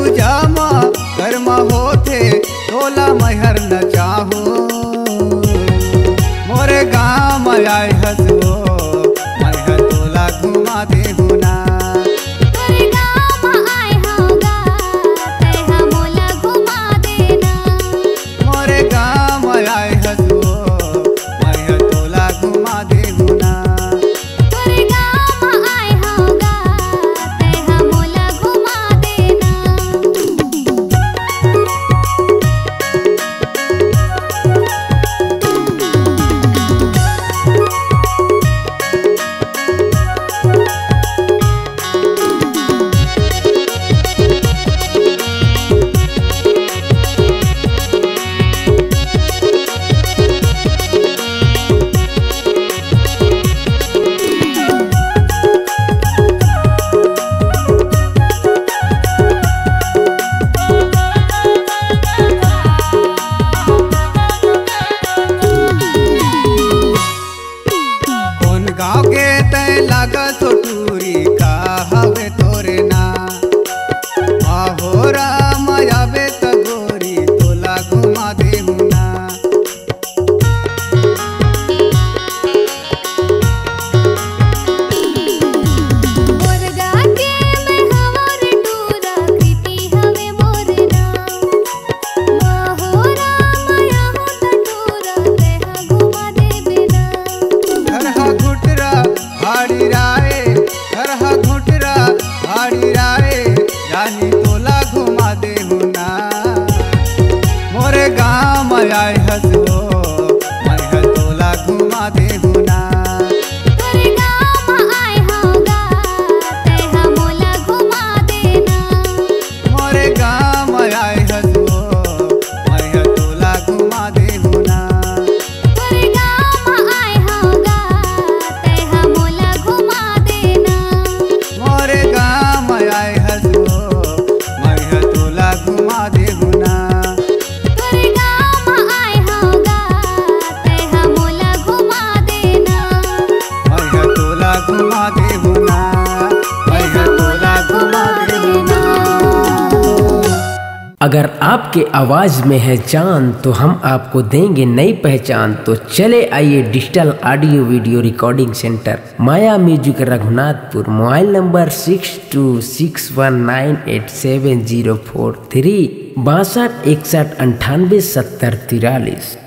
पूजा मा कर्म होते तोला मैहर न चाहो मोरे गाँव आए हसो मैहर तोला घुमा दे हुना मोरे गाँव आए हसो मैहर तोला घुमा दे हुना गाँव के तय लागा सोटूरी का हवे तोरे ना आहो राम आवे त गोरी तोला घुमा दे हुना हाड़ी राय हरहा घुटरा हाड़ी राय रानी तोला घुमा दे हुना मोरे गाँव आए हसो मैहर तोला घुमा दे हुना मोरे गाँव आए हसो मैहर तोला घुमा दे हुना मोरे गाँव आए हसो मैहर तोला घुमा दे हुना मैहर तोला घुमा दे हुना मैहर तोला घुमा दे हुना। अगर आपके आवाज में है जान तो हम आपको देंगे नई पहचान। तो चले आइए digital audio video recording center Maya music Raghunathpur. Mobile number 6261987043 62 61 98 70 43।